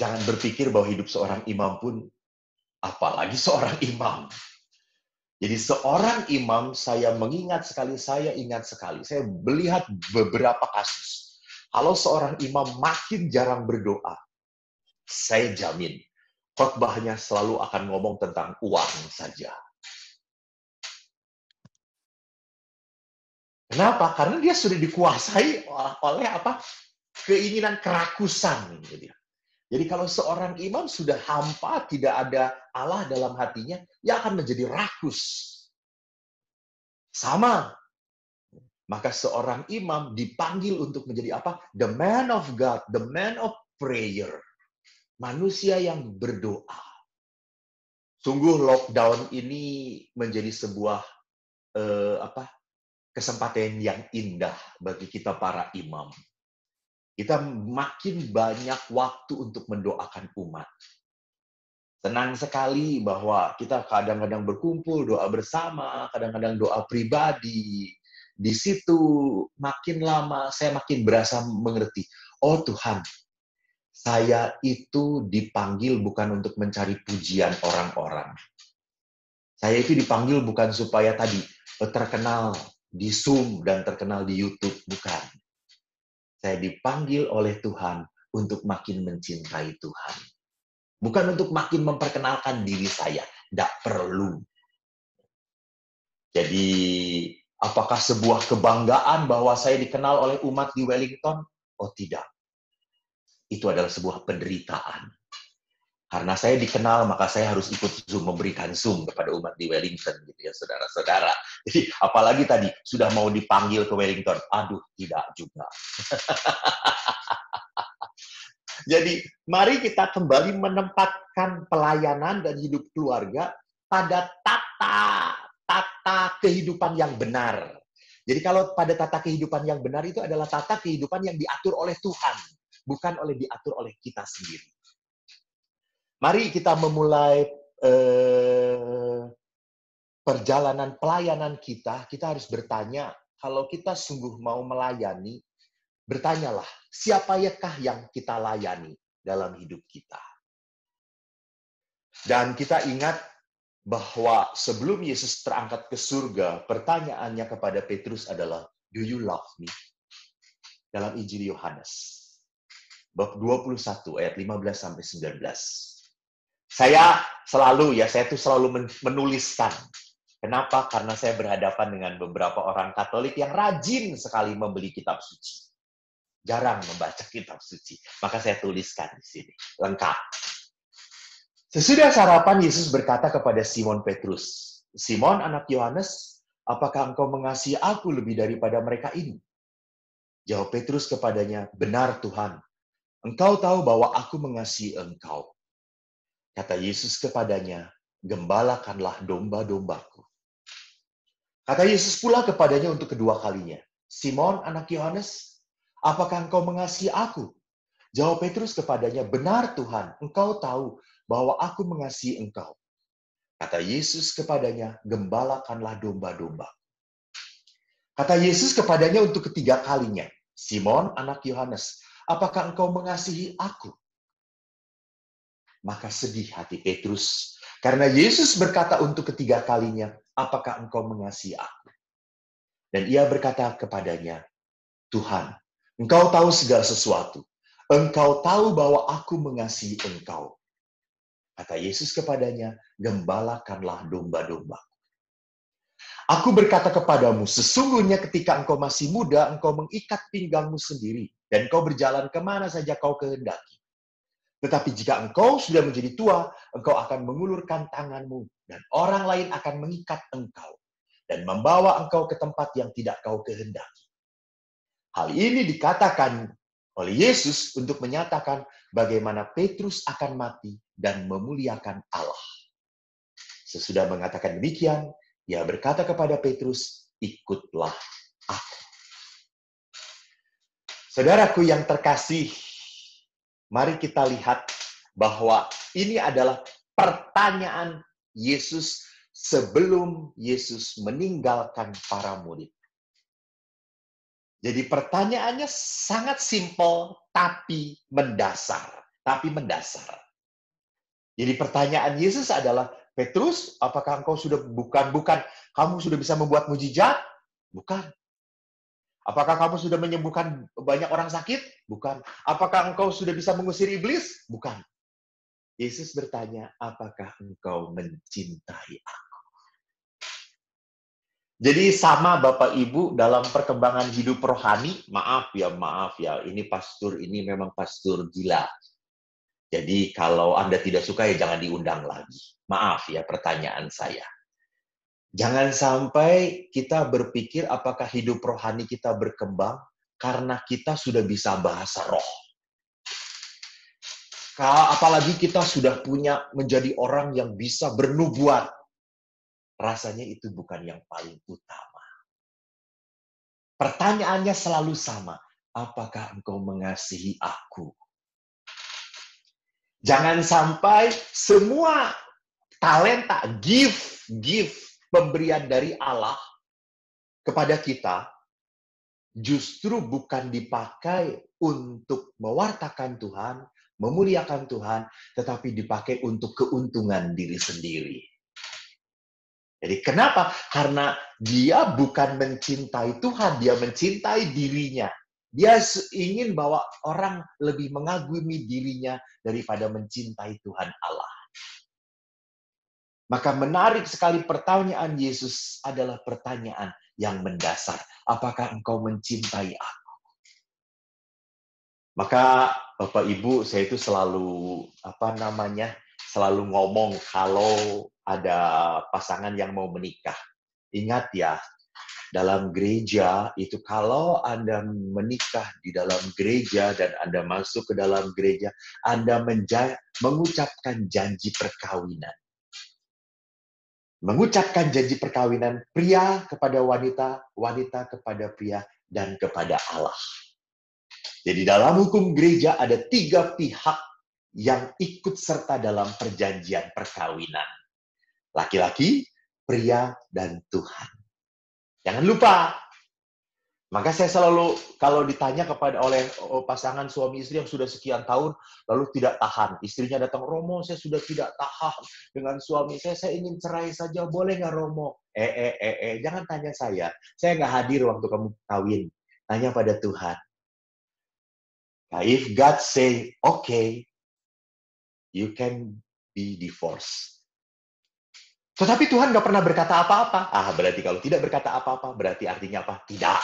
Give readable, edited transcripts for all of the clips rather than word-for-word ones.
Jangan berpikir bahwa hidup seorang imam pun, apalagi seorang imam. Jadi seorang imam, saya ingat sekali. Saya melihat beberapa kasus. Kalau seorang imam makin jarang berdoa, saya jamin khotbahnya selalu akan ngomong tentang uang saja. Kenapa? Karena dia sudah dikuasai oleh keinginan kerakusan. Jadi kalau seorang imam sudah hampa, tidak ada Allah dalam hatinya, ia akan menjadi rakus. Sama. Maka seorang imam dipanggil untuk menjadi apa? The man of God, the man of prayer. Manusia yang berdoa. Sungguh lockdown ini menjadi sebuah kesempatan yang indah bagi kita para imam. Kita makin banyak waktu untuk mendoakan umat. Senang sekali bahwa kita kadang-kadang berkumpul, doa bersama, kadang-kadang doa pribadi. Di situ makin lama saya makin berasa mengerti. Oh Tuhan, saya itu dipanggil bukan untuk mencari pujian orang-orang. Saya itu dipanggil bukan supaya tadi terkenal di Zoom dan terkenal di YouTube, bukan. Saya dipanggil oleh Tuhan untuk makin mencintai Tuhan. Bukan untuk makin memperkenalkan diri saya. Tidak perlu. Jadi, apakah sebuah kebanggaan bahwa saya dikenal oleh umat di Wellington? Oh tidak. Itu adalah sebuah penderitaan. Karena saya dikenal, maka saya harus ikut Zoom, memberikan Zoom kepada umat di Wellington, gitu ya, saudara-saudara. Jadi, apalagi tadi, sudah mau dipanggil ke Wellington. Aduh, tidak juga. Jadi, mari kita kembali menempatkan pelayanan dan hidup keluarga pada tata kehidupan yang benar. Jadi, kalau pada tata kehidupan yang benar itu adalah tata kehidupan yang diatur oleh Tuhan, bukan diatur oleh kita sendiri. Mari kita memulai perjalanan pelayanan kita harus bertanya, kalau kita sungguh mau melayani, bertanyalah, siapakah yang kita layani dalam hidup kita? Dan kita ingat bahwa sebelum Yesus terangkat ke surga, pertanyaannya kepada Petrus adalah, do you love me? Dalam Injil Yohanes, bab 21 ayat 15-19. Saya selalu menuliskan. Kenapa? Karena saya berhadapan dengan beberapa orang Katolik yang rajin sekali membeli kitab suci. Jarang membaca kitab suci. Maka saya tuliskan di sini. Lengkap. Sesudah sarapan, Yesus berkata kepada Simon Petrus, Simon, anak Yohanes, apakah engkau mengasihi aku lebih daripada mereka ini? Jawab Petrus kepadanya, benar Tuhan. Engkau tahu bahwa aku mengasihi engkau. Kata Yesus kepadanya, gembalakanlah domba-dombaku. Kata Yesus pula kepadanya untuk kedua kalinya, Simon, anak Yohanes, apakah engkau mengasihi aku? Jawab Petrus kepadanya, benar Tuhan, engkau tahu bahwa aku mengasihi engkau. Kata Yesus kepadanya, gembalakanlah domba-domba. Kata Yesus kepadanya untuk ketiga kalinya, Simon, anak Yohanes, apakah engkau mengasihi aku? Maka sedih hati Petrus, karena Yesus berkata untuk ketiga kalinya, apakah engkau mengasihi aku? Dan ia berkata kepadanya, Tuhan, engkau tahu segala sesuatu. Engkau tahu bahwa aku mengasihi engkau. Kata Yesus kepadanya, gembalakanlah domba-domba. Aku berkata kepadamu, sesungguhnya ketika engkau masih muda, engkau mengikat pinggangmu sendiri, dan engkau berjalan kemana saja kau kehendaki. Tetapi jika engkau sudah menjadi tua, engkau akan mengulurkan tanganmu, dan orang lain akan mengikat engkau, dan membawa engkau ke tempat yang tidak kau kehendaki. Hal ini dikatakan oleh Yesus untuk menyatakan bagaimana Petrus akan mati dan memuliakan Allah. Sesudah mengatakan demikian, ia berkata kepada Petrus, ikutlah aku. Saudaraku yang terkasih, mari kita lihat bahwa ini adalah pertanyaan Yesus sebelum Yesus meninggalkan para murid. Jadi pertanyaannya sangat simpel tapi mendasar. tapi mendasar. Jadi pertanyaan Yesus adalah, Petrus, apakah engkau sudah kamu sudah bisa membuat mujizat? Bukan. Apakah kamu sudah menyembuhkan banyak orang sakit? Bukan. Apakah engkau sudah bisa mengusir iblis? Bukan. Yesus bertanya, apakah engkau mencintai aku? Jadi sama Bapak Ibu dalam perkembangan hidup rohani, maaf ya, ini memang pastor gila. Jadi kalau Anda tidak suka ya jangan diundang lagi. Maaf ya pertanyaan saya. Jangan sampai kita berpikir apakah hidup rohani kita berkembang karena kita sudah bisa bahasa roh. Apalagi kita sudah menjadi orang yang bisa bernubuat. Rasanya itu bukan yang paling utama. Pertanyaannya selalu sama. Apakah engkau mengasihi aku? Jangan sampai semua talenta, gift pemberian dari Allah kepada kita justru bukan dipakai untuk mewartakan Tuhan, memuliakan Tuhan, tetapi dipakai untuk keuntungan diri sendiri. Jadi kenapa? Karena dia bukan mencintai Tuhan, dia mencintai dirinya. Dia ingin bahwa orang lebih mengagumi dirinya daripada mencintai Tuhan Allah. Maka menarik sekali pertanyaan Yesus adalah pertanyaan yang mendasar. Apakah engkau mencintai aku? Maka Bapak Ibu, saya itu selalu selalu ngomong kalau ada pasangan yang mau menikah. Ingat ya, dalam gereja itu kalau Anda menikah di dalam gereja dan Anda masuk ke dalam gereja, Anda mengucapkan janji perkawinan. Mengucapkan janji perkawinan pria kepada wanita, wanita kepada pria, dan kepada Allah. Jadi dalam hukum gereja ada 3 pihak yang ikut serta dalam perjanjian perkawinan. Laki-laki, pria, dan Tuhan. Jangan lupa. Maka saya selalu, kalau ditanya oleh pasangan suami istri yang sudah sekian tahun, lalu tidak tahan. Istrinya datang, Romo, saya sudah tidak tahan dengan suami saya ingin cerai saja, boleh nggak Romo? Jangan tanya saya nggak hadir waktu kamu kawin. Tanya pada Tuhan. Nah, if God say, okay, you can be divorced. Tetapi Tuhan nggak pernah berkata apa-apa. Berarti kalau tidak berkata apa-apa, berarti artinya apa? Tidak.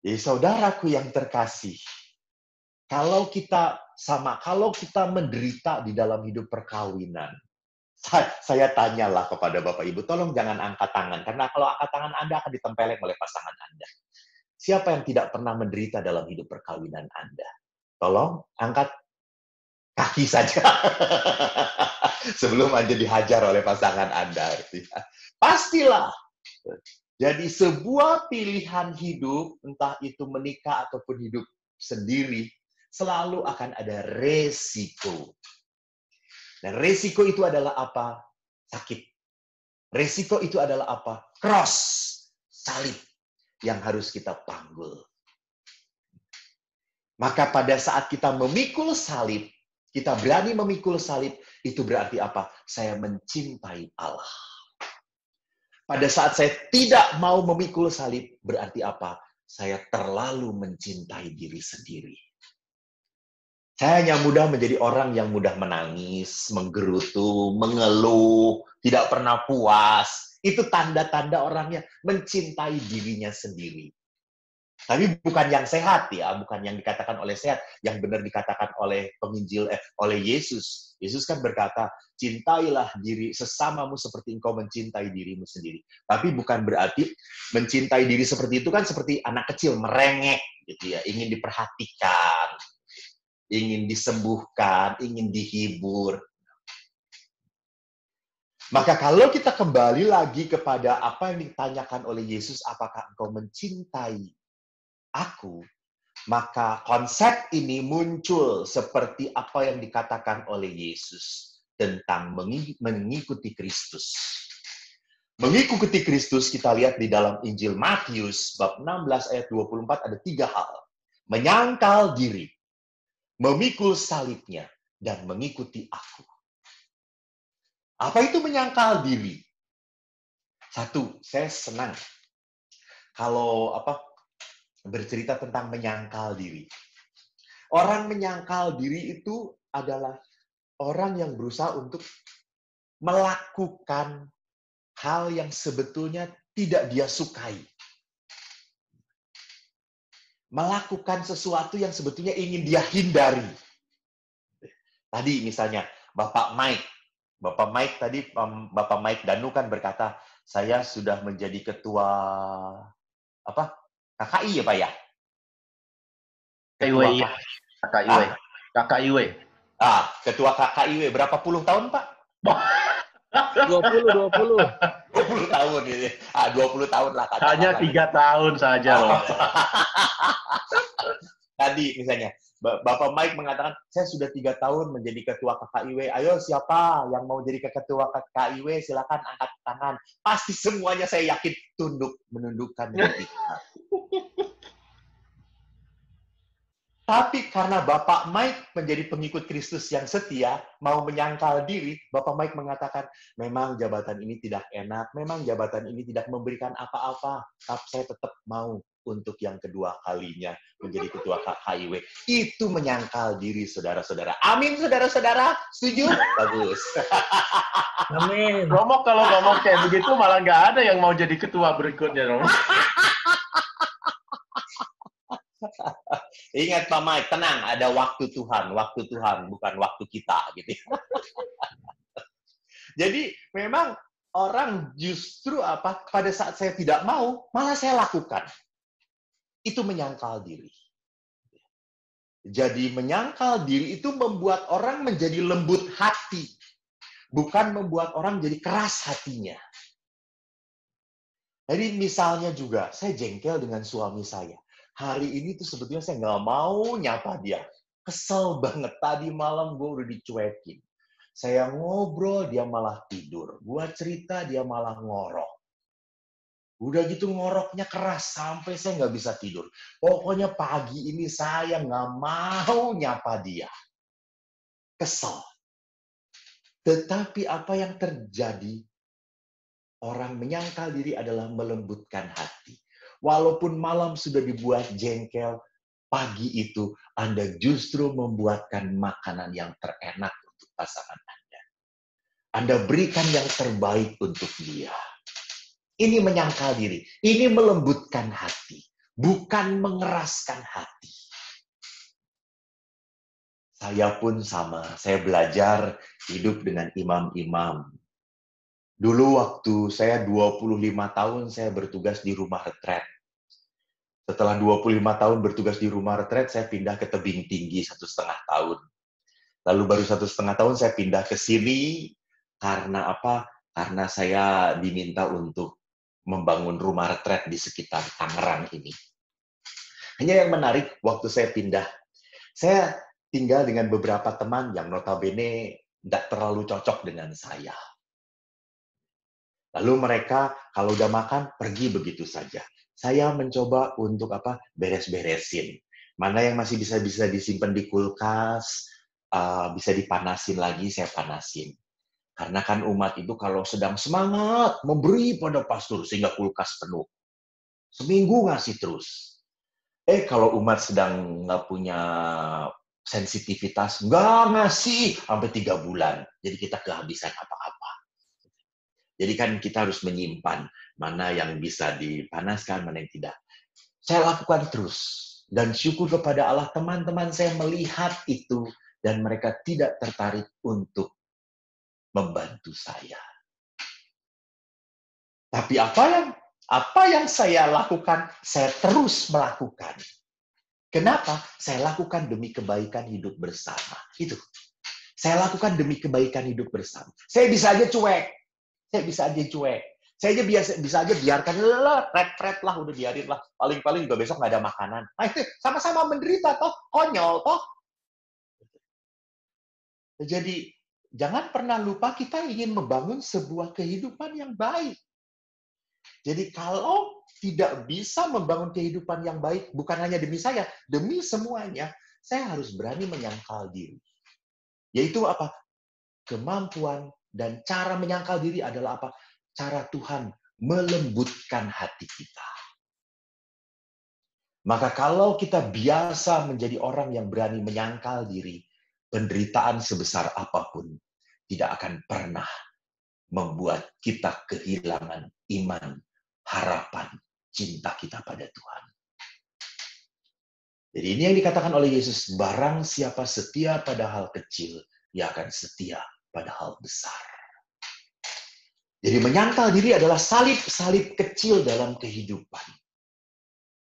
Jadi saudaraku yang terkasih, kalau kita menderita di dalam hidup perkawinan, saya tanyalah kepada Bapak Ibu, tolong jangan angkat tangan, karena kalau angkat tangan Anda akan ditempeleng oleh pasangan Anda. Siapa yang tidak pernah menderita dalam hidup perkawinan Anda? Tolong angkat kaki saja. Sebelum Anda dihajar oleh pasangan Anda. Pastilah. Jadi sebuah pilihan hidup, entah itu menikah ataupun hidup sendiri, selalu akan ada resiko. Dan resiko itu adalah apa? Sakit. Resiko itu adalah apa? Cross. Salib. Yang harus kita panggul. Maka pada saat kita memikul salib, kita berani memikul salib, itu berarti apa? Saya mencintai Allah. Pada saat saya tidak mau memikul salib, berarti apa? Saya terlalu mencintai diri sendiri. Saya hanya mudah menjadi orang yang mudah menangis, menggerutu, mengeluh, tidak pernah puas. Itu tanda-tanda orangnya mencintai dirinya sendiri. Tapi bukan yang sehat ya, bukan yang dikatakan oleh sehat, yang benar dikatakan oleh penginjil, oleh Yesus. Yesus kan berkata, cintailah diri sesamamu seperti engkau mencintai dirimu sendiri. Tapi bukan berarti mencintai diri seperti itu kan seperti anak kecil merengek gitu ya, ingin diperhatikan, ingin disembuhkan, ingin dihibur. Maka kalau kita kembali lagi kepada apa yang ditanyakan oleh Yesus, apakah engkau mencintai aku, maka konsep ini muncul seperti apa yang dikatakan oleh Yesus tentang mengikuti Kristus. Mengikuti Kristus kita lihat di dalam Injil Matius bab 16 ayat 24 ada 3 hal. Menyangkal diri, memikul salibnya, dan mengikuti aku. Apa itu menyangkal diri? Satu, saya senang kalau bercerita tentang menyangkal diri. Orang menyangkal diri itu adalah orang yang berusaha untuk melakukan hal yang sebetulnya tidak dia sukai. Melakukan sesuatu yang sebetulnya ingin dia hindari. Tadi misalnya Bapak Mike tadi, Bapak Mike Danu kan berkata, saya sudah menjadi ketua KKI ya Pak ya? KKIW. Ketua KKIW. Berapa puluh tahun Pak? 20 tahun ini. 20 tahun lah. Hanya 3 tahun saja loh. Tadi misalnya, Bapak Mike mengatakan, saya sudah 3 tahun menjadi ketua KKIW. Ayo siapa yang mau jadi ketua KKIW, silakan angkat tangan. Pasti semuanya saya yakin menundukkan diri. Tapi karena Bapak Mike menjadi pengikut Kristus yang setia, mau menyangkal diri, Bapak Mike mengatakan, memang jabatan ini tidak enak, memang jabatan ini tidak memberikan apa-apa, tapi saya tetap mau untuk yang kedua kalinya menjadi ketua KKIW. Itu menyangkal diri, saudara-saudara. Amin, saudara-saudara. Setuju? Bagus. Amin. Romo kalau ngomong kayak begitu malah nggak ada yang mau jadi ketua berikutnya, Romo. Ingat Pak Mike, tenang, ada waktu Tuhan, bukan waktu kita, gitu. Jadi memang orang justru pada saat saya tidak mau, malah saya lakukan. Itu menyangkal diri. Jadi menyangkal diri itu membuat orang menjadi lembut hati, bukan membuat orang jadi keras hatinya. Jadi misalnya juga, saya jengkel dengan suami saya. Hari ini tuh sebetulnya saya nggak mau nyapa dia. Kesel banget. Tadi malam gue udah dicuekin. Saya ngobrol, dia malah tidur. Gue cerita, dia malah ngorok. Udah gitu ngoroknya keras, sampai saya nggak bisa tidur. Pokoknya pagi ini saya nggak mau nyapa dia. Kesel. Tetapi apa yang terjadi? Orang menyangkal diri adalah melembutkan hati. Walaupun malam sudah dibuat jengkel, pagi itu Anda justru membuatkan makanan yang terenak untuk pasangan Anda. Anda berikan yang terbaik untuk dia. Ini menyangkal diri. Ini melembutkan hati. Bukan mengeraskan hati. Saya pun sama. Saya belajar hidup dengan imam-imam. Dulu waktu saya 25 tahun, saya bertugas di rumah retret. Setelah 25 tahun bertugas di rumah retret, saya pindah ke tebing tinggi 1,5 tahun. Lalu baru 1,5 tahun saya pindah ke sini, karena apa? Karena saya diminta untuk membangun rumah retret di sekitar Tangerang ini. Hanya yang menarik, waktu saya pindah, saya tinggal dengan beberapa teman yang notabene tidak terlalu cocok dengan saya. Lalu mereka kalau udah makan pergi begitu saja. Saya mencoba untuk beres-beresin. Mana yang masih bisa disimpan di kulkas, bisa dipanasin lagi, saya panasin. Karena kan umat itu kalau sedang semangat memberi pada pastor sehingga kulkas penuh. Seminggu ngasih terus. Kalau umat sedang nggak punya sensitivitas, nggak ngasih sampai 3 bulan. Jadi kita kehabisan apa-apa. Jadi kan kita harus menyimpan mana yang bisa dipanaskan, mana yang tidak. Saya lakukan terus. Dan syukur kepada Allah, teman-teman saya melihat itu dan mereka tidak tertarik untuk membantu saya. Tapi apa yang saya lakukan, saya terus melakukan. Kenapa? Saya lakukan demi kebaikan hidup bersama. Itu. Saya lakukan demi kebaikan hidup bersama. Saya bisa aja cuek. Saya bisa aja cuek. Saya aja bisa aja biarkan red lah, udah biarin lah. Paling-paling juga besok nggak ada makanan. Nah itu sama-sama menderita toh, konyol toh. Jadi jangan pernah lupa kita ingin membangun sebuah kehidupan yang baik. Jadi kalau tidak bisa membangun kehidupan yang baik, bukan hanya demi saya, demi semuanya, saya harus berani menyangkal diri. Yaitu apa? Kemampuan dan cara menyangkal diri adalah apa? Cara Tuhan melembutkan hati kita. Maka kalau kita biasa menjadi orang yang berani menyangkal diri, penderitaan sebesar apapun tidak akan pernah membuat kita kehilangan iman, harapan, cinta kita pada Tuhan. Jadi ini yang dikatakan oleh Yesus, barang siapa setia pada hal kecil, ia akan setia pada hal besar. Jadi menyangkal diri adalah salib-salib kecil dalam kehidupan.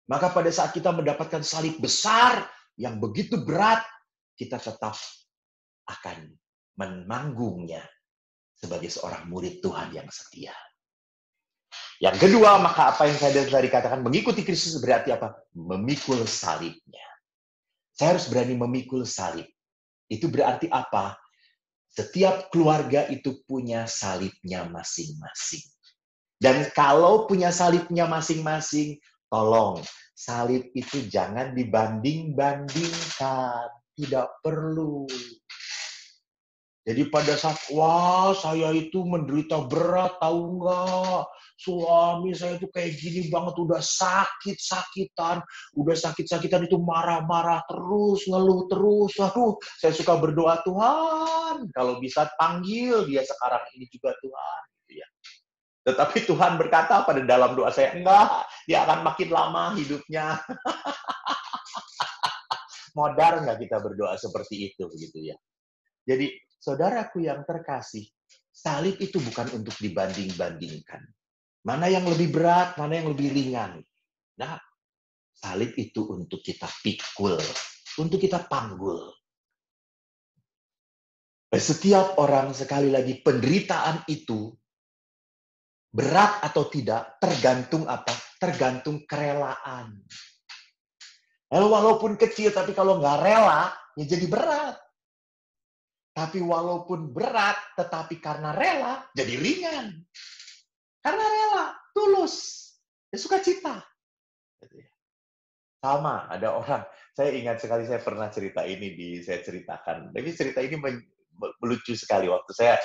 Maka pada saat kita mendapatkan salib besar yang begitu berat, kita tetap akan menanggungnya sebagai seorang murid Tuhan yang setia. Yang kedua, maka apa yang saya tadi katakan, mengikuti Kristus berarti apa? Memikul salibnya. Saya harus berani memikul salib. Itu berarti apa? Setiap keluarga itu punya salibnya masing-masing. Dan kalau punya salibnya masing-masing, tolong, salib itu jangan dibanding-bandingkan. Tidak perlu. Jadi pada saat, wah saya itu menderita berat, tahu nggak? Suami saya itu kayak gini banget, udah sakit-sakitan itu marah-marah terus, ngeluh terus. Aduh, saya suka berdoa, Tuhan, kalau bisa panggil dia sekarang ini juga Tuhan. Gitu ya. Tetapi Tuhan berkata pada dalam doa saya, enggak, dia akan makin lama hidupnya. Modar nggak kita berdoa seperti itu, gitu ya. Jadi, saudaraku yang terkasih, salib itu bukan untuk dibanding-bandingkan. Mana yang lebih berat, mana yang lebih ringan. Nah, salib itu untuk kita pikul, untuk kita panggul. Setiap orang, sekali lagi, penderitaan itu, berat atau tidak, tergantung apa? Tergantung kerelaan. Walaupun kecil, tapi kalau nggak rela, ya jadi berat. Tapi walaupun berat, tetapi karena rela, jadi ringan. Karena rela, tulus, ya sukacita. Sama, ada orang, saya ingat sekali saya pernah cerita ini, saya ceritakan. Tapi cerita ini lucu sekali. Waktu saya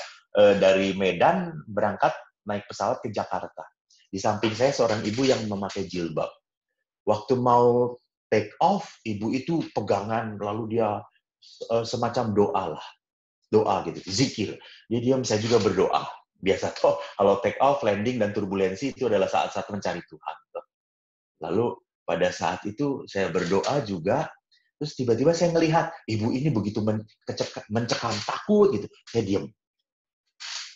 dari Medan berangkat naik pesawat ke Jakarta. Di samping saya seorang ibu yang memakai jilbab. Waktu mau take off, ibu itu pegangan, lalu dia semacam doa lah. Doa gitu, zikir. Dia diam, saya juga berdoa. Biasa toh, kalau take off, landing, dan turbulensi itu adalah saat-saat mencari Tuhan. Lalu pada saat itu saya berdoa juga, terus tiba-tiba saya melihat ibu ini begitu mencekam, takut gitu. Saya diam.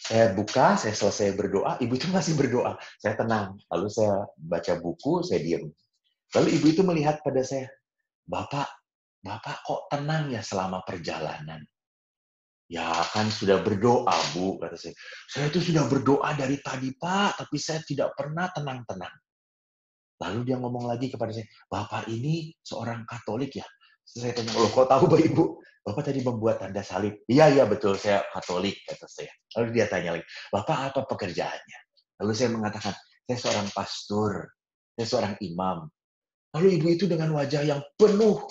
Saya buka, saya selesai berdoa, ibu itu masih berdoa. Saya tenang. Lalu saya baca buku, saya diam. Lalu ibu itu melihat pada saya, Bapak kok tenang ya selama perjalanan? Ya kan sudah berdoa, Bu, kata saya. Saya itu sudah berdoa dari tadi, Pak, tapi saya tidak pernah tenang-tenang. Lalu dia ngomong lagi kepada saya, Bapak ini seorang Katolik ya? Saya tanya, loh kok tahu, Pak Ibu? Bapak tadi membuat tanda salib. Iya, betul, saya Katolik, kata saya. Lalu dia tanya lagi, Bapak apa pekerjaannya? Lalu saya mengatakan, saya seorang pastor, saya seorang imam. Lalu ibu itu dengan wajah yang penuh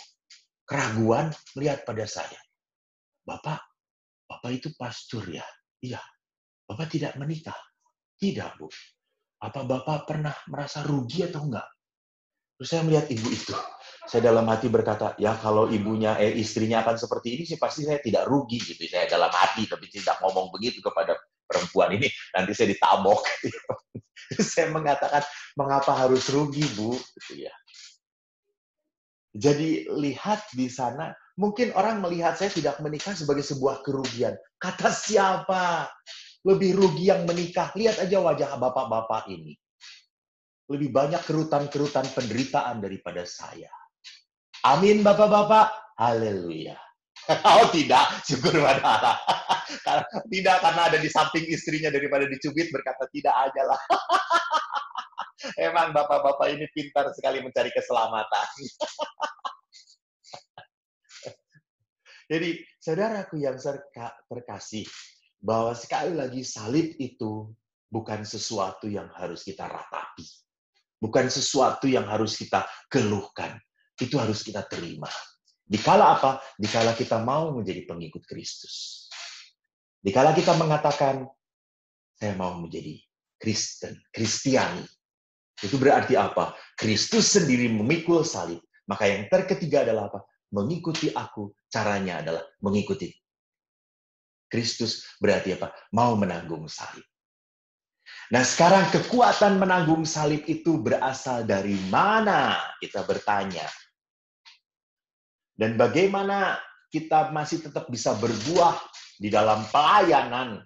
keraguan melihat pada saya. Bapak itu pastor ya? Iya. Bapak tidak menikah? Tidak, Bu. Apa Bapak pernah merasa rugi atau enggak? Terus saya melihat ibu itu. Saya dalam hati berkata, ya kalau istrinya akan seperti ini sih pasti saya tidak rugi gitu. Saya dalam hati, tapi tidak ngomong begitu kepada perempuan ini. Nanti saya ditabok. Terus saya mengatakan, mengapa harus rugi, Bu? Gitu ya. Jadi lihat di sana, mungkin orang melihat saya tidak menikah sebagai sebuah kerugian. Kata siapa? Lebih rugi yang menikah. Lihat aja wajah bapak-bapak ini. Lebih banyak kerutan-kerutan penderitaan daripada saya. Amin, bapak-bapak. Haleluya. Oh tidak, syukur pada Allah. Tidak, karena ada di samping istrinya daripada dicubit, berkata tidak aja lah. Emang bapak-bapak ini pintar sekali mencari keselamatan. Jadi, saudaraku yang terkasih, bahwa sekali lagi salib itu bukan sesuatu yang harus kita ratapi. Bukan sesuatu yang harus kita keluhkan. Itu harus kita terima. Dikala apa? Dikala kita mau menjadi pengikut Kristus. Dikala kita mengatakan, saya mau menjadi Kristen, Kristiani. Itu berarti apa? Kristus sendiri memikul salib. Maka yang ketiga adalah apa? Mengikuti aku, caranya adalah mengikuti Kristus. Berarti apa? Mau menanggung salib. Nah, sekarang kekuatan menanggung salib itu berasal dari mana? Kita bertanya. Dan bagaimana kita masih tetap bisa berbuah di dalam pelayanan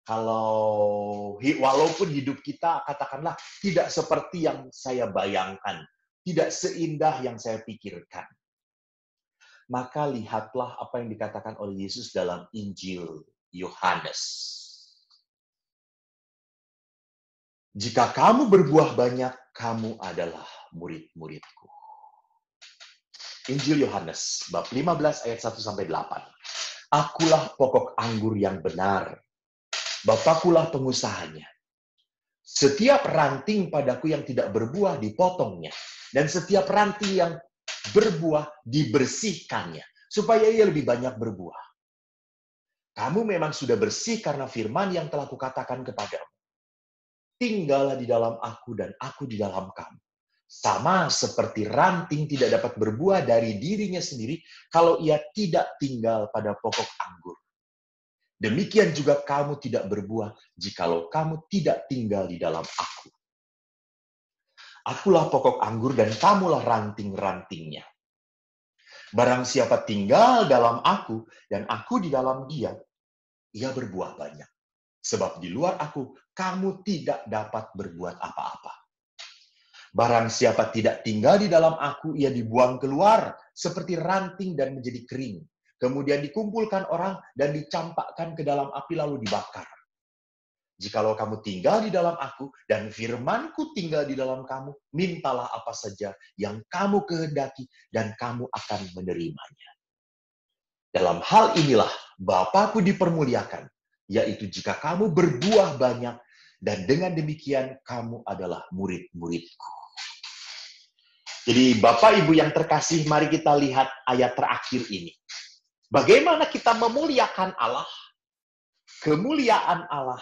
kalau walaupun hidup kita katakanlah tidak seperti yang saya bayangkan, tidak seindah yang saya pikirkan. Maka lihatlah apa yang dikatakan oleh Yesus dalam Injil Yohanes. Jika kamu berbuah banyak, kamu adalah murid-muridku. Injil Yohanes, bab 15 ayat 1-8. Akulah pokok anggur yang benar. Bapakulah pengusahanya. Setiap ranting padaku yang tidak berbuah dipotongnya. Dan setiap ranting yang berbuah dibersihkannya. Supaya ia lebih banyak berbuah. Kamu memang sudah bersih karena firman yang telah kukatakan kepadamu. Tinggallah di dalam aku dan aku di dalam kamu. Sama seperti ranting tidak dapat berbuah dari dirinya sendiri kalau ia tidak tinggal pada pokok anggur. Demikian juga kamu tidak berbuah jikalau kamu tidak tinggal di dalam aku. Akulah pokok anggur dan kamulah ranting-rantingnya. Barang siapa tinggal dalam aku dan aku di dalam dia, ia berbuah banyak. Sebab di luar aku, kamu tidak dapat berbuat apa-apa. Barang siapa tidak tinggal di dalam aku, ia dibuang keluar seperti ranting dan menjadi kering. Kemudian dikumpulkan orang dan dicampakkan ke dalam api lalu dibakar. Jikalau kamu tinggal di dalam aku dan firmanku tinggal di dalam kamu, mintalah apa saja yang kamu kehendaki dan kamu akan menerimanya. Dalam hal inilah Bapakku dipermuliakan, yaitu jika kamu berbuah banyak, dan dengan demikian kamu adalah murid-muridku. Jadi Bapak Ibu yang terkasih, mari kita lihat ayat terakhir ini. Bagaimana kita memuliakan Allah? Kemuliaan Allah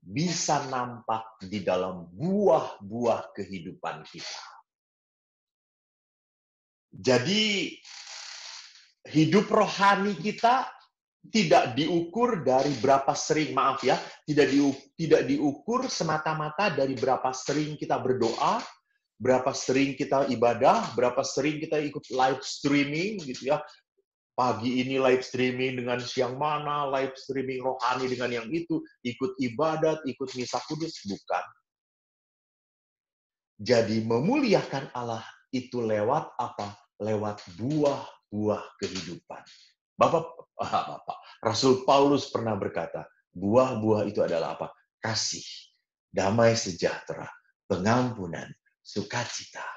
bisa nampak di dalam buah-buah kehidupan kita. Jadi hidup rohani kita tidak diukur dari berapa sering, maaf ya, tidak diukur semata-mata dari berapa sering kita berdoa, berapa sering kita ibadah, berapa sering kita ikut live streaming gitu ya. Pagi ini live streaming dengan siang mana, live streaming rohani dengan yang itu, ikut ibadat, ikut misa kudus, bukan. Jadi memuliakan Allah itu lewat apa? Lewat buah-buah kehidupan. Bapak, Rasul Paulus pernah berkata, buah-buah itu adalah apa? Kasih, damai sejahtera, pengampunan, sukacita.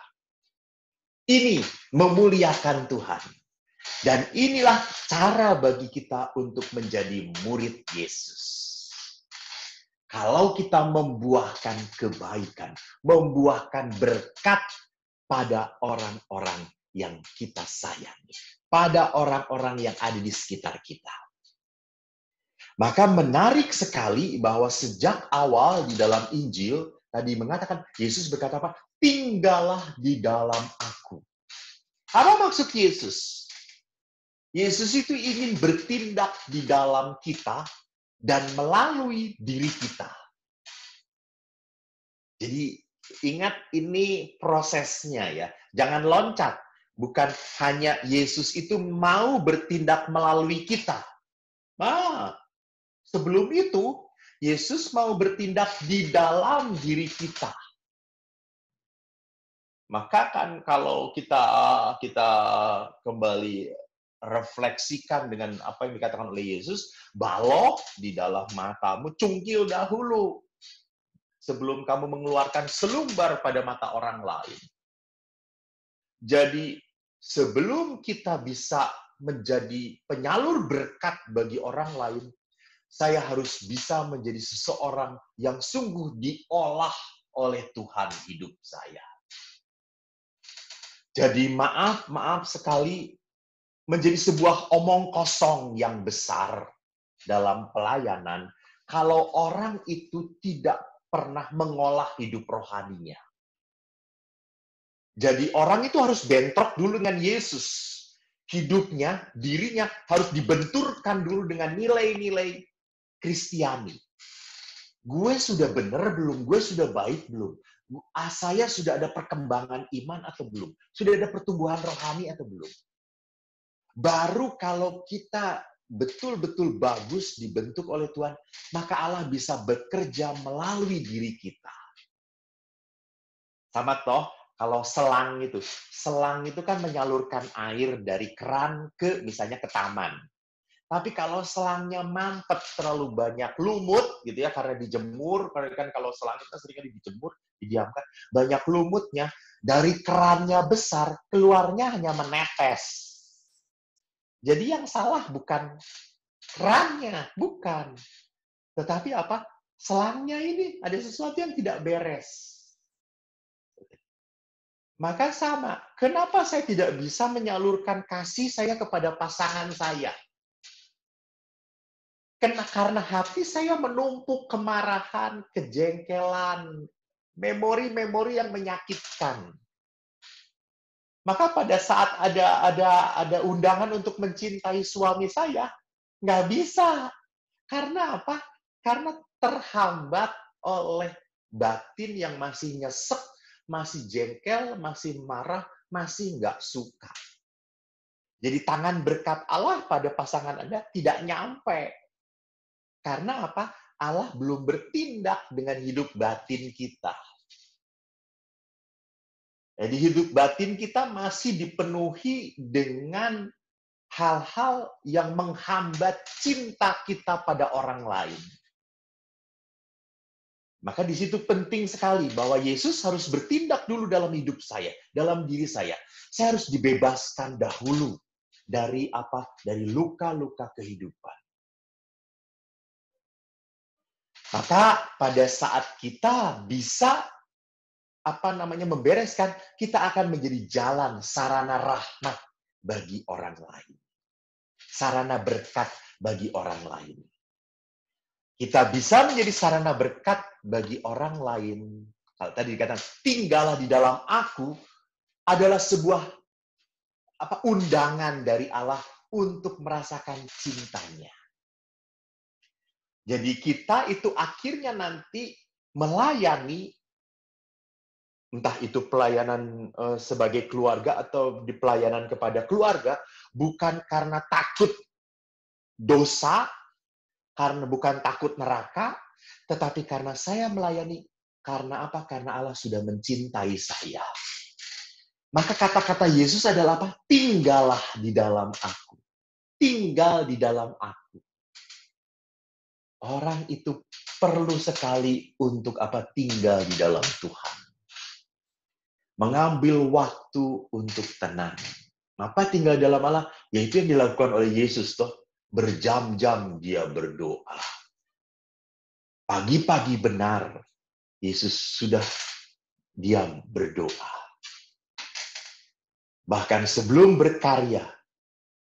Ini memuliakan Tuhan. Dan inilah cara bagi kita untuk menjadi murid Yesus. Kalau kita membuahkan kebaikan, membuahkan berkat pada orang-orang yang kita sayangi, pada orang-orang yang ada di sekitar kita. Maka menarik sekali bahwa sejak awal di dalam Injil, tadi mengatakan, Yesus berkata apa? Tinggallah di dalam aku. Apa maksud Yesus? Yesus itu ingin bertindak di dalam kita dan melalui diri kita. Jadi ingat ini prosesnya ya. Jangan loncat. Bukan hanya Yesus itu mau bertindak melalui kita. Sebelum itu, Yesus mau bertindak di dalam diri kita. Maka kan kalau kita kembali refleksikan dengan apa yang dikatakan oleh Yesus, balok di dalam matamu, cungkil dahulu sebelum kamu mengeluarkan selumbar pada mata orang lain. Jadi sebelum kita bisa menjadi penyalur berkat bagi orang lain, saya harus bisa menjadi seseorang yang sungguh diolah oleh Tuhan hidup saya. Jadi maaf sekali, menjadi sebuah omong kosong yang besar dalam pelayanan kalau orang itu tidak pernah mengolah hidup rohaninya. Jadi orang itu harus bentrok dulu dengan Yesus. Hidupnya, dirinya harus dibenturkan dulu dengan nilai-nilai Kristiani. Gue sudah benar belum? Gue sudah baik belum? Saya sudah ada perkembangan iman atau belum? Sudah ada pertumbuhan rohani atau belum? Baru kalau kita betul-betul bagus dibentuk oleh Tuhan, maka Allah bisa bekerja melalui diri kita. Sama toh, kalau selang itu kan menyalurkan air dari keran ke misalnya ke taman. Tapi kalau selangnya mampet terlalu banyak lumut gitu ya karena dijemur, karena kan kalau selang itu seringkali dijemur, didiamkan, banyak lumutnya, dari kerannya besar keluarnya hanya menetes. Jadi yang salah bukan kerannya, bukan. Tetapi apa? Selangnya ini ada sesuatu yang tidak beres. Maka sama, kenapa saya tidak bisa menyalurkan kasih saya kepada pasangan saya? Karena hati saya menumpuk kemarahan, kejengkelan, memori-memori yang menyakitkan. Maka pada saat ada undangan untuk mencintai suami saya, nggak bisa. Karena apa? Karena terhambat oleh batin yang masih nyesek, masih jengkel, masih marah, masih nggak suka. Jadi tangan berkat Allah pada pasangan Anda tidak nyampe. Karena apa? Allah belum bertindak dengan hidup batin kita. Jadi hidup batin kita masih dipenuhi dengan hal-hal yang menghambat cinta kita pada orang lain. Maka di situ penting sekali bahwa Yesus harus bertindak dulu dalam hidup saya, dalam diri saya. Saya harus dibebaskan dahulu dari apa? Dari luka-luka kehidupan. Maka pada saat kita bisa membereskan, kita akan menjadi jalan sarana rahmat bagi orang lain. Sarana berkat bagi orang lain. Kita bisa menjadi sarana berkat bagi orang lain. Kalau tadi dikatakan, tinggallah di dalam aku adalah sebuah undangan dari Allah untuk merasakan cintanya. Jadi kita itu akhirnya nanti melayani, entah itu pelayanan sebagai keluarga atau di pelayanan kepada keluarga, bukan karena takut dosa, karena bukan takut neraka, tetapi karena saya melayani, karena apa? Karena Allah sudah mencintai saya. Maka kata-kata Yesus adalah apa? Tinggallah di dalam aku. Tinggal di dalam aku. Orang itu perlu sekali untuk apa? Tinggal di dalam Tuhan. Mengambil waktu untuk tenang. Apa tinggal di dalam Allah? Yaitu yang dilakukan oleh Yesus toh. Berjam-jam dia berdoa. Pagi-pagi benar Yesus sudah diam berdoa. Bahkan sebelum berkarya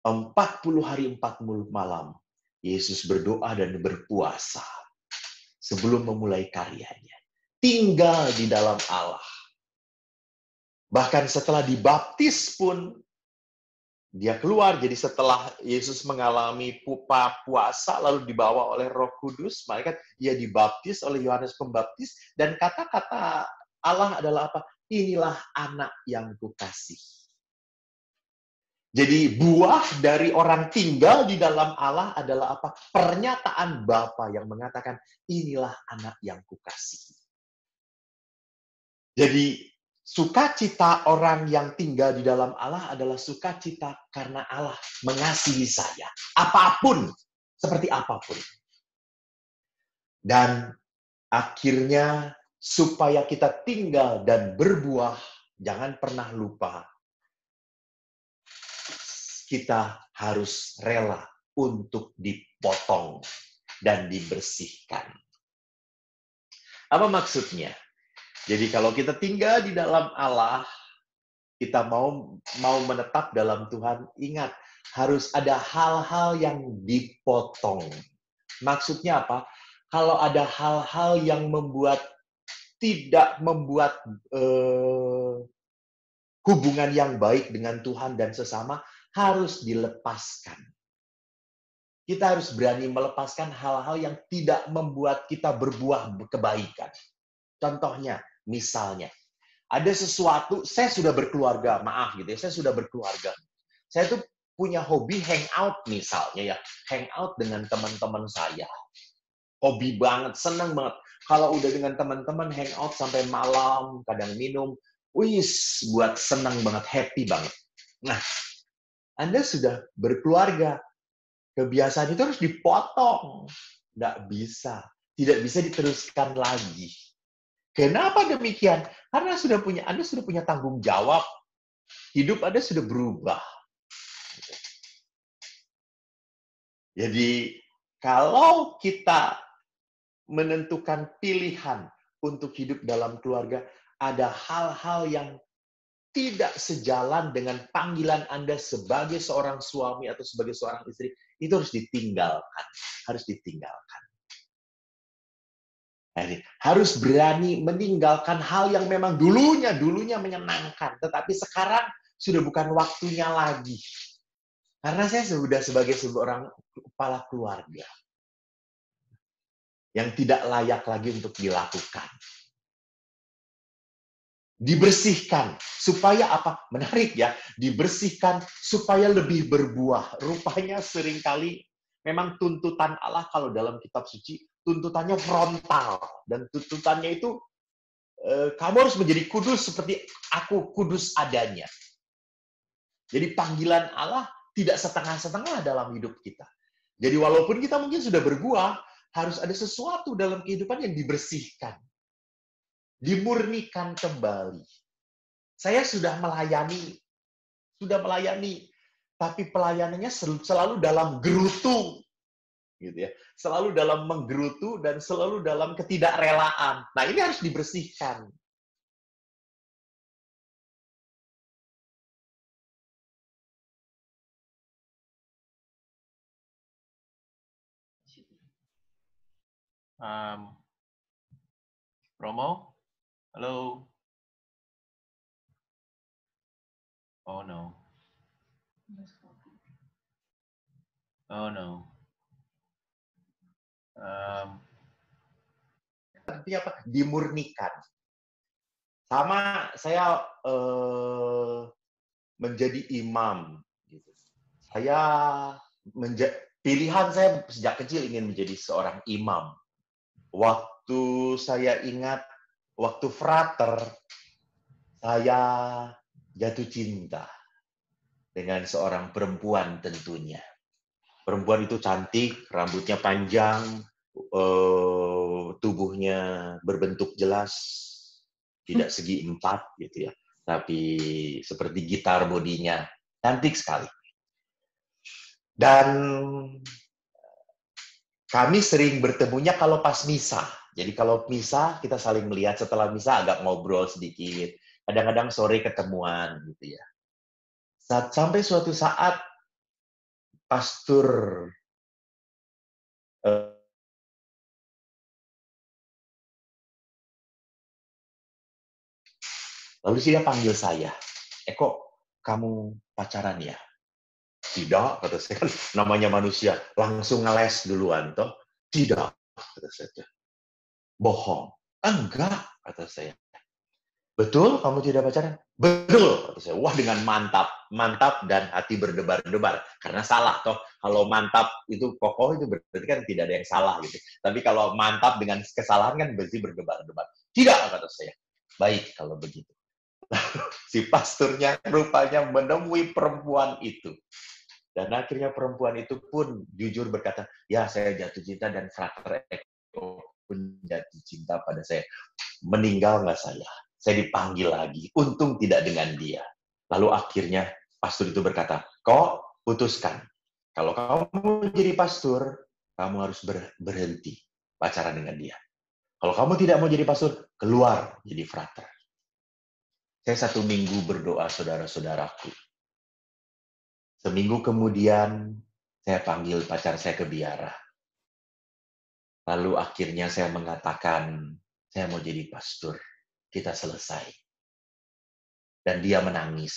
40 hari 40 malam Yesus berdoa dan berpuasa sebelum memulai karyanya. Tinggal di dalam Allah. Bahkan setelah dibaptis pun dia keluar. Jadi setelah Yesus mengalami puasa lalu dibawa oleh Roh Kudus, maka dia dibaptis oleh Yohanes Pembaptis dan kata-kata Allah adalah apa? Inilah anak yang kukasih. Jadi buah dari orang tinggal di dalam Allah adalah apa? Pernyataan Bapa yang mengatakan inilah anak yang kukasihi. Jadi sukacita orang yang tinggal di dalam Allah adalah sukacita karena Allah mengasihi saya. Apapun, seperti apapun. Dan akhirnya supaya kita tinggal dan berbuah, jangan pernah lupa kita harus rela untuk dipotong dan dibersihkan. Apa maksudnya? Jadi kalau kita tinggal di dalam Allah, kita mau menetap dalam Tuhan, ingat, harus ada hal-hal yang dipotong. Maksudnya apa? Kalau ada hal-hal yang tidak membuat hubungan yang baik dengan Tuhan dan sesama, harus dilepaskan. Kita harus berani melepaskan hal-hal yang tidak membuat kita berbuah kebaikan. Contohnya, misalnya, ada sesuatu, saya sudah berkeluarga, maaf gitu ya, saya sudah berkeluarga. Saya tuh punya hobi hangout misalnya ya, hangout dengan teman-teman saya. Hobi banget, senang banget. Kalau udah dengan teman-teman hangout sampai malam, kadang minum, wis, buat senang banget, happy banget. Nah, Anda sudah berkeluarga, kebiasaan itu harus dipotong. Nggak bisa. Tidak bisa diteruskan lagi. Kenapa demikian? Karena Anda sudah punya tanggung jawab. Hidup Anda sudah berubah. Jadi, kalau kita menentukan pilihan untuk hidup dalam keluarga, ada hal-hal yang tidak sejalan dengan panggilan Anda sebagai seorang suami atau sebagai seorang istri, itu harus ditinggalkan. Harus ditinggalkan. Jadi, harus berani meninggalkan hal yang memang dulunya menyenangkan, tetapi sekarang sudah bukan waktunya lagi. Karena saya sudah sebagai seorang kepala keluarga yang tidak layak lagi untuk dilakukan. Dibersihkan supaya apa? Menarik ya, dibersihkan supaya lebih berbuah. Rupanya seringkali memang tuntutan Allah kalau dalam kitab suci, tuntutannya frontal. Dan tuntutannya itu, kamu harus menjadi kudus seperti aku kudus adanya. Jadi panggilan Allah tidak setengah-setengah dalam hidup kita. Jadi walaupun kita mungkin sudah berbuah, harus ada sesuatu dalam kehidupan yang dibersihkan. Dimurnikan kembali. Saya sudah melayani, tapi pelayanannya selalu dalam gerutu, gitu ya. Selalu dalam menggerutu dan selalu dalam ketidakrelaan. Nah, ini harus dibersihkan. Romo? Halo? Oh no. Oh no. Artinya apa? Dimurnikan. Sama saya menjadi imam. Gitu. Pilihan saya sejak kecil ingin menjadi seorang imam. Waktu saya ingat, waktu frater, saya jatuh cinta dengan seorang perempuan tentunya. Perempuan itu cantik, rambutnya panjang, tubuhnya berbentuk jelas, tidak segi empat gitu ya, tapi seperti gitar bodinya, cantik sekali. Dan kami sering bertemunya kalau pas misa. Jadi kalau misa kita saling melihat, setelah misa agak ngobrol sedikit. Kadang-kadang sore ketemuan gitu ya. Sampai suatu saat pastor lalu dia panggil saya, Eko, kamu pacaran ya? Tidak, kata saya, kan namanya manusia, langsung ngeles duluan, toh. Tidak, kata saya. Bohong. Enggak, kata saya. Betul, kamu tidak pacaran? Betul, kata saya. Wah, dengan mantap dan hati berdebar-debar. Karena salah, toh. Kalau mantap itu kokoh, itu berarti kan tidak ada yang salah, gitu. Tapi kalau mantap dengan kesalahan kan berarti berdebar-debar. Tidak, kata saya. Baik, kalau begitu. Si pastornya rupanya menemui perempuan itu. Dan akhirnya perempuan itu pun jujur berkata, ya saya jatuh cinta dan frater Eko pun jatuh cinta pada saya. Meninggal nggak saya? Saya dipanggil lagi. Untung tidak dengan dia. Lalu akhirnya pastor itu berkata, kok putuskan. Kalau kamu jadi pastor, kamu harus berhenti pacaran dengan dia. Kalau kamu tidak mau jadi pastor, keluar jadi frater. Saya 1 minggu berdoa, saudara-saudaraku. Seminggu kemudian, saya panggil pacar saya ke biara. Lalu akhirnya saya mengatakan, saya mau jadi pastor. Kita selesai. Dan dia menangis.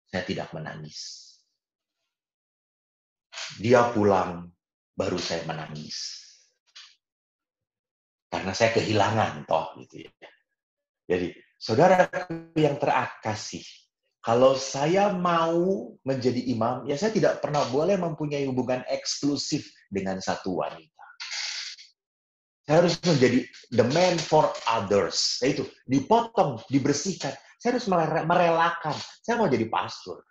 Saya tidak menangis. Dia pulang, baru saya menangis. Karena saya kehilangan, toh, gitu ya. Jadi, saudara yang terkasih, kalau saya mau menjadi imam, ya saya tidak pernah boleh mempunyai hubungan eksklusif dengan satu wanita. Saya harus menjadi the man for others. Itu dipotong, dibersihkan. Saya harus merelakan. Saya mau jadi pastor.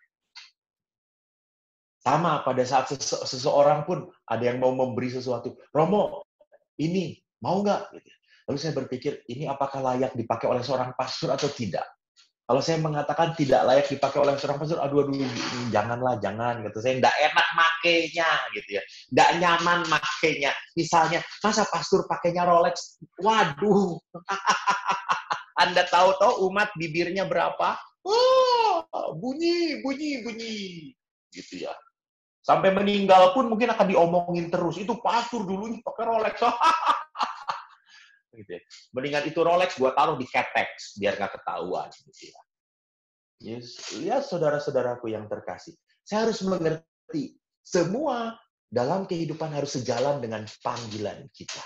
Sama pada saat seseorang pun ada yang mau memberi sesuatu. Romo, ini mau nggak? Lalu saya berpikir, ini apakah layak dipakai oleh seorang pastor atau tidak? Kalau saya mengatakan tidak layak dipakai oleh seorang pastor, aduh, janganlah, jangan. Gitu. Saya nggak enak makainya, gitu ya. Nggak nyaman makainya. Misalnya, masa pastor pakainya Rolex? Waduh. Anda tahu umat bibirnya berapa? Oh, bunyi. Gitu ya. Sampai meninggal pun mungkin akan diomongin terus. Itu pastor dulunya pakai Rolex. Gitu ya. Mendingan itu Rolex gua taruh di Capex biar nggak ketahuan. Gitu ya. Yes. Lihat saudara-saudaraku yang terkasih. Saya harus mengerti semua dalam kehidupan harus sejalan dengan panggilan kita.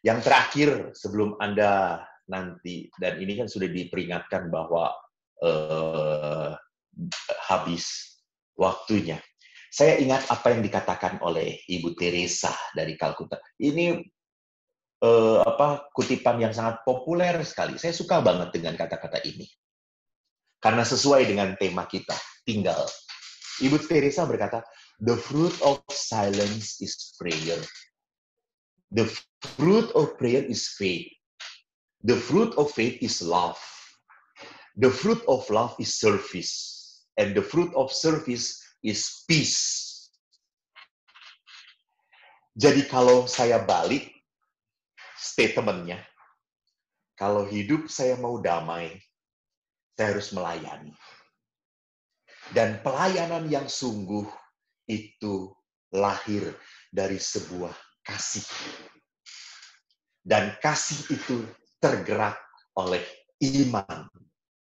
Yang terakhir sebelum Anda nanti, dan ini kan sudah diperingatkan bahwa habis waktunya. Saya ingat apa yang dikatakan oleh Ibu Teresa dari Kalkuta. Ini kutipan yang sangat populer sekali. Saya suka banget dengan kata-kata ini. Karena sesuai dengan tema kita, tinggal. Ibu Teresa berkata, the fruit of silence is prayer. The fruit of prayer is faith. The fruit of faith is love. The fruit of love is service. And the fruit of service is peace. Jadi kalau saya balik statementnya, kalau hidup saya mau damai, saya harus melayani. Dan pelayanan yang sungguh itu lahir dari sebuah kasih. Dan kasih itu tergerak oleh iman.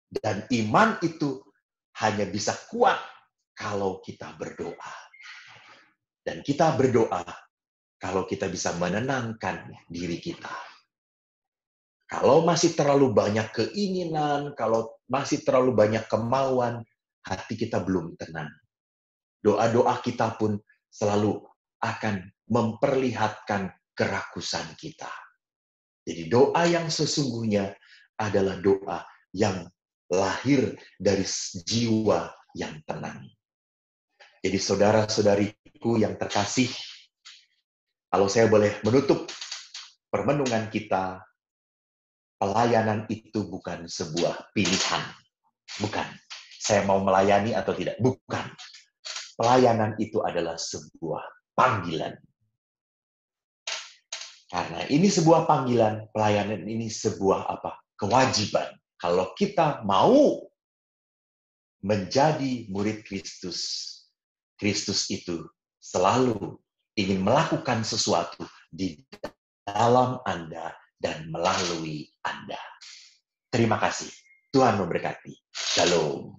Dan iman itu hanya bisa kuat kalau kita berdoa. Dan kita berdoa kalau kita bisa menenangkan diri kita. Kalau masih terlalu banyak keinginan, kalau masih terlalu banyak kemauan, hati kita belum tenang. Doa-doa kita pun selalu akan memperlihatkan kerakusan kita. Jadi doa yang sesungguhnya adalah doa yang lahir dari jiwa yang tenang. Jadi saudara-saudariku yang terkasih, kalau saya boleh menutup permenungan kita, pelayanan itu bukan sebuah pilihan. Bukan. Saya mau melayani atau tidak. Bukan. Pelayanan itu adalah sebuah panggilan. Karena ini sebuah panggilan, pelayanan ini sebuah kewajiban. Kalau kita mau menjadi murid Kristus, Kristus itu selalu ingin melakukan sesuatu di dalam Anda dan melalui Anda. Terima kasih. Tuhan memberkati. Shalom.